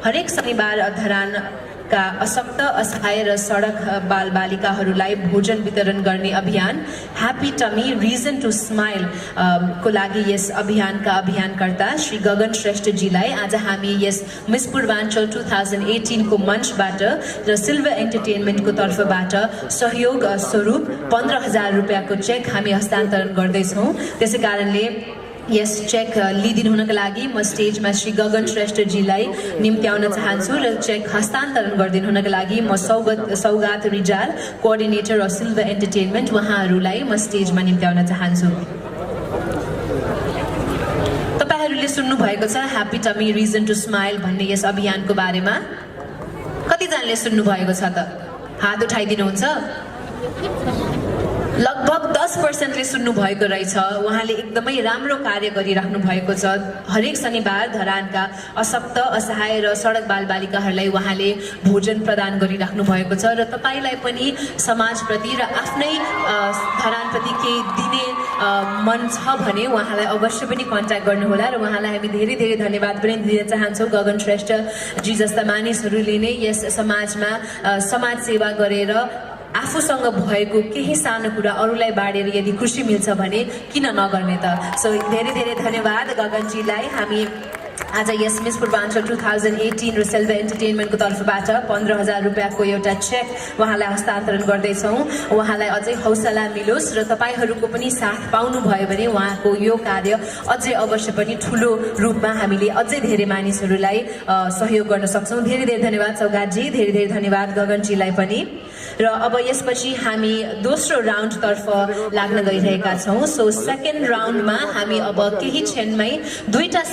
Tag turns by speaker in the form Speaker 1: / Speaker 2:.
Speaker 1: हरेक शनिबार धरानका अशक्त असहाय र सडक बालबालिकाहरूलाई भोजन वितरण गर्ने अभियान happy tummy reason to smile को लागि यस अभियानका अभियानकर्ता श्री गगन श्रेष्ठजीलाई आज हामी यस मिस पूर्वाञ्चल 2018 को मञ्चबाट र सिल्भर एन्टरटेनमेन्टको तर्फबाट सहयोग स्वरूप 15,000 रुपियाँको चेक हामी हस्तान्तरण गर्दैछौँ। त्यसै कारणले यस चेक लिदिनु हुनका लागि म स्टेजमा श्री गगन श्रेष्ठजीलाई निम्त्याउन चाहन्छु र चेक हस्तान्तरण गरिदिनु हुनका लागि म Saugat Rijal coordinator of silver entertainment उहाँहरूलाई म स्टेजमा निम्त्याउन चाहन्छु। तपाईहरूले सुन्नु भएको छ happy tummy reason to smile भन्ने यस अभियानको बारेमा? कतिजनाले सुन्नु भएको छ त? हात उठाइदिनुहुन्छ। लगभग 10% ले सुन्नु भएको रहेछ। उहाँले एकदमै राम्रो कार्य गरिराख्नु भएको छ। हरेक शनिबार धरानका अशक्त असहाय र सडक बालबालिकाहरूलाई उहाँले भोजन प्रदान गरिराख्नु भएको छ र तपाईलाई पनि समाजप्रति र आफ्नै धरानप्रति केही दिने मन छ भने उहाँलाई अवश्य पनि कन्ट्याक्ट गर्नुहोला र उहाँलाई हामी धेरै धेरै धन्यवाद पनि दिन चाहन्छौँ। गगन श्रेष्ठ जी जस्ता मानिसहरूले नै यस समाजमा समाज सेवा गरेर आफूसँग भएको केही सानो कुरा अरूलाई बाँडेर यदि खुसी मिल्छ भने किन नगर्ने त। सो धेरै धेरै धन्यवाद गगनजीलाई। हामी आज यस मिस पूर्वाञ्चल 2018 र सिल्भर एन्टरटेनमेन्टको तर्फबाट 15,000 रुपियाँको एउटा चेक उहाँलाई हस्तान्तरण गर्दैछौँ। उहाँलाई अझै हौसला मिलोस् र तपाईहरूको पनि साथ पाउनुभयो भने उहाँको यो कार्य अझै अवश्य पनि ठुलो रूपमा हामीले अझै धेरै मानिसहरूलाई सहयोग गर्न सक्छौँ। धेरै धेरै धन्यवाद सौगातजी, धेरै धेरै धन्यवाद गगनजीलाई पनि। र अब यसपछि हामी दोस्रो राउन्डतर्फ लाग्न गइरहेका छौँ। सो सेकेन्ड राउन्डमा हामी अब केही क्षणमै दुईटा